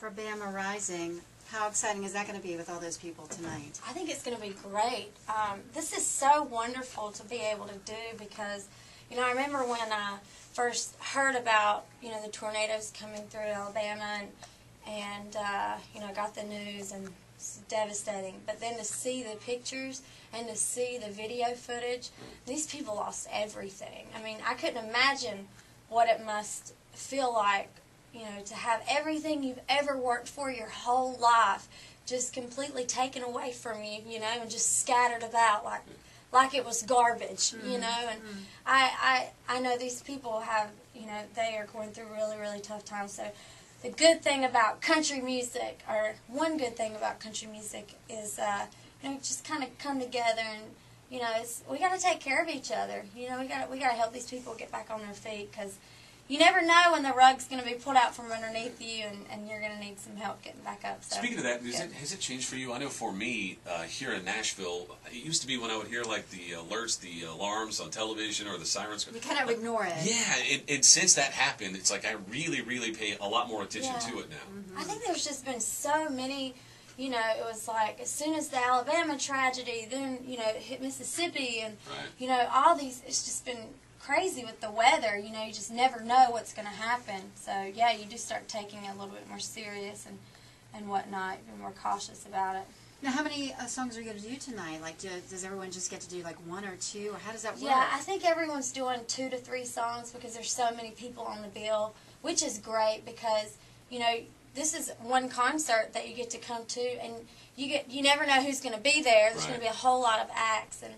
for Bama Rising. How exciting is that going to be with all those people tonight? I think it's going to be great. This is so wonderful to be able to do because, I remember when I first heard about, the tornadoes coming through Alabama and got the news and it's devastating. But then to see the pictures and to see the video footage, these people lost everything. I mean, I couldn't imagine what it must feel like, to have everything you've ever worked for your whole life just completely taken away from you, and just scattered about like it was garbage, and I know these people have, they are going through really, really tough times. So the good thing about country music, or one good thing about country music is, just kind of come together and, we got to take care of each other. We got to help these people get back on their feet because you never know when the rug's going to be pulled out from underneath you and you're going to need some help getting back up. So, speaking of that, has it changed for you? I know for me, here in Nashville, it used to be when I would hear like the alerts, the alarms on television or the sirens. You kind of ignore it. Yeah, and since that happened, it's like I really, really pay a lot more attention to it now. I think there's just been so many, it was like as soon as the Alabama tragedy, then, it hit Mississippi and, all these, it's just been crazy with the weather, you just never know what's going to happen. So, yeah, you do start taking it a little bit more serious and whatnot, be more cautious about it. Now, how many songs are you going to do tonight? Like, does everyone just get to do, like, one or two, or how does that work? Yeah, I think everyone's doing 2 to 3 songs because there's so many people on the bill, which is great because, this is one concert that you get to come to, and you never know who's going to be there. There's going to be a whole lot of acts, and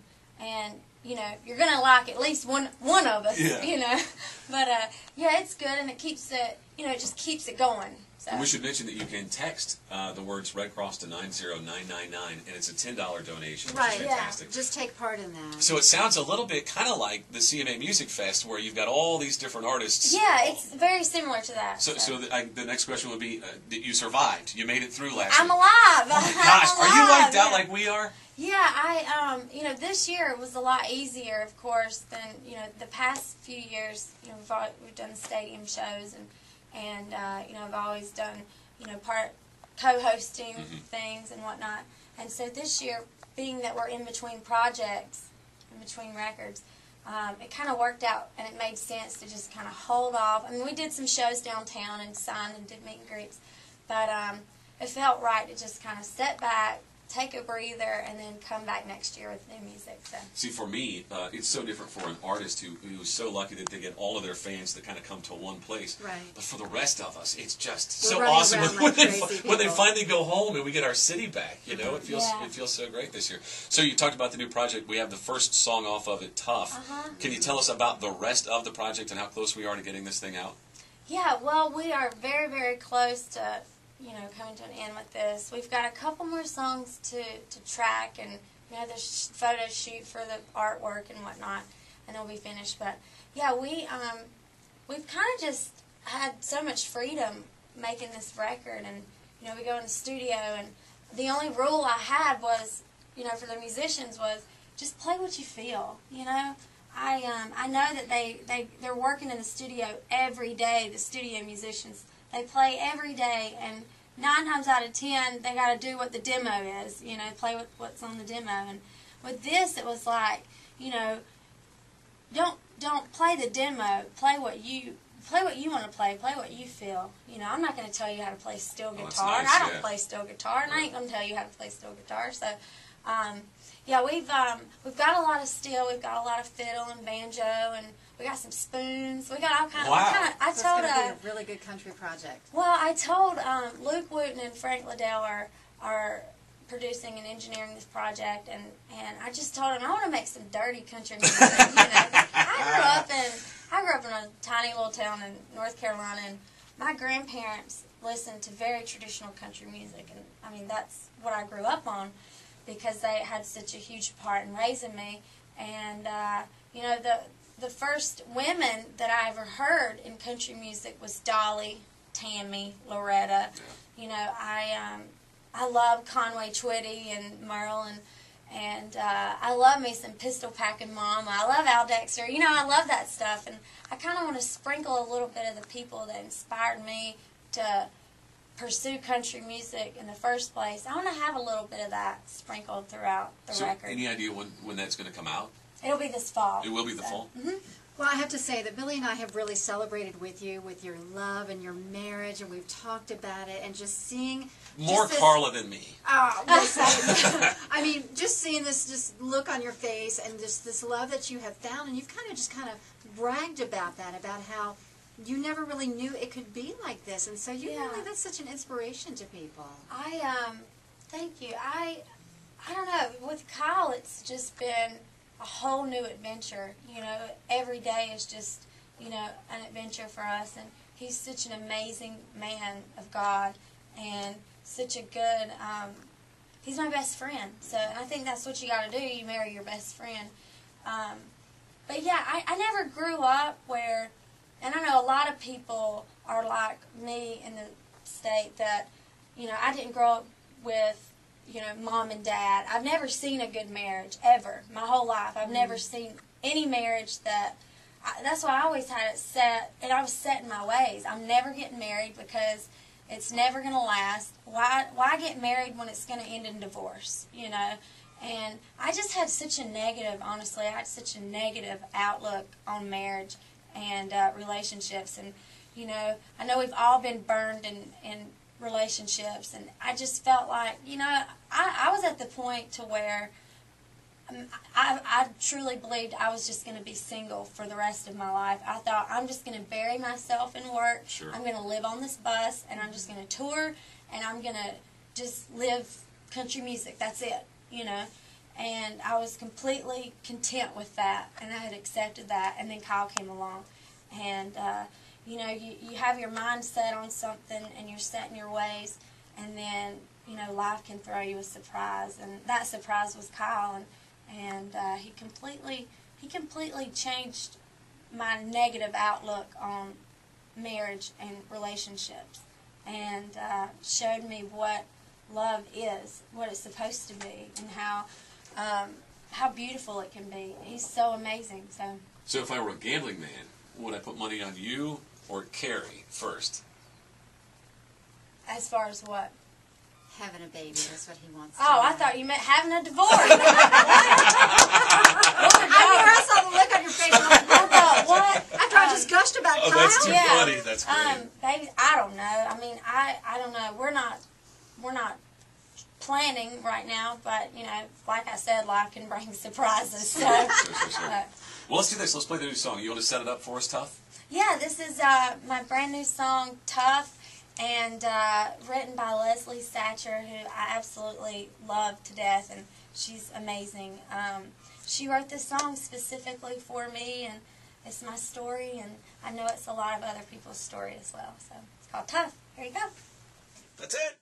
you're going to like at least one of us, But, yeah, it's good, and it keeps it, it just keeps it going. So. And we should mention that you can text the words Red Cross to 90999, and it's a $10 donation, which is fantastic. Yeah, just take part in that. So it sounds a little bit kind of like the CMA Music Fest, where you've got all these different artists. Yeah, it's very similar to that. So the next question would be, you survived. You made it through last I'm week. alive. Oh, my gosh. Are you wiped out like we are? Yeah, I, this year was a lot easier, of course, than, the past few years. We've done stadium shows, and I've always done, co-hosting things and whatnot. And so this year, being that we're in between projects, in between records, it kind of worked out, and it made sense to just kind of hold off. I mean, we did some shows downtown and signed and did meet and greets, but it felt right to just kind of step back, take a breather, and then come back next year with new music. So. See, for me, it's so different for an artist who's so lucky that they get all of their fans that kind of come to one place. Right. But for the rest of us, it's just so awesome when they finally go home and we get our city back. It feels so great this year. So you talked about the new project. We have the first song off of it, Tough. Can you tell us about the rest of the project and how close we are to getting this thing out? Yeah, well, we are very, very close to coming to an end with this. We've got a couple more songs to track, and there's photo shoot for the artwork and whatnot, and it'll be finished. But yeah, we've kind of just had so much freedom making this record, and we go in the studio, and the only rule I had was, for the musicians was just play what you feel. I know that they're working in the studio every day. The studio musicians. They play every day, and 9 times out of 10, they got to do what the demo is, play what's on the demo. And with this, it was like, don't play the demo, play what you want to play what you feel. I'm not going to tell you how to play steel guitar, and I don't play steel guitar, and I ain't going to tell you how to play steel guitar. So, yeah, we've got a lot of steel, we've got a lot of fiddle and banjo, and we got some spoons. We got all kinds of. I told it's going to be a really good country project. Well, I told Luke Wooten and Frank Liddell are producing and engineering this project, and I just told him I want to make some dirty country music. I grew up in a tiny little town in North Carolina, and my grandparents listened to very traditional country music, and I mean that's what I grew up on because they had such a huge part in raising me, and the first women that I ever heard in country music was Dolly, Tammy, Loretta. I love Conway Twitty and Merle, and I love me some Pistol Packin' Mama. I love Al Dexter. I love that stuff, and I kind of want to sprinkle a little bit of the people that inspired me to pursue country music in the first place, I want to have a little bit of that sprinkled throughout the record. Any idea when that's going to come out? It'll be this fall. It will be the fall? Mm-hmm. Well, I have to say that Billy and I have really celebrated with you, with your love and your marriage, and we've talked about it, and just seeing... More Karla than me. Oh, yes, I mean, just seeing this just look on your face and just this love that you have found, and you've kind of bragged about that, about how you never really knew it could be like this, and so you really, that's such an inspiration to people. Thank you. I don't know, with Kyle, it's just been a whole new adventure. You know, every day is just, you know, an adventure for us, and he's such an amazing man of God, and such a good, he's my best friend. So I think that's what you got to do. You marry your best friend. But yeah, I never grew up where, and I know a lot of people are like me in the state that, you know, I didn't grow up with, you know, mom and dad. I've never seen a good marriage, ever, my whole life. I've never seen any marriage that, that's why I always had it set, and I was set in my ways. I'm never getting married because it's never going to last. Why get married when it's going to end in divorce, you know? And I just had such a negative, honestly, I had such a negative outlook on marriage and relationships. And, you know, I know we've all been burned in relationships, and I just felt like, you know, I was at the point to where I truly believed I was just going to be single for the rest of my life. I thought, I'm just going to bury myself in work. Sure. I'm going to live on this bus, and I'm just going to tour, and I'm going to just live country music. That's it, you know. And I was completely content with that, and I had accepted that. And then Kyle came along, and you know, you have your mind set on something, and you're set in your ways, and then, you know, life can throw you a surprise, and that surprise was Kyle, and he completely changed my negative outlook on marriage and relationships, and showed me what love is, what it's supposed to be, and how beautiful it can be. He's so amazing. So if I were a gambling man, would I put money on you or Carrie first? As far as what? Having a baby, that's what he wants. Oh, I thought you meant having a divorce. I saw the look on your face. I thought, what? After I just gushed about Kyle. That's too funny. That's great. Baby, I don't know. I mean, I don't know. We're not planning right now, but, you know, like I said, life can bring surprises. So. Sure. Well, let's do this. Let's play the new song. You want to set it up for us, Tough? Yeah, this is my brand new song, Tough, and written by Leslie Satcher, who I absolutely love to death, and she's amazing. She wrote this song specifically for me, and it's my story, and I know it's a lot of other people's story as well. So it's called Tough. Here you go. That's it.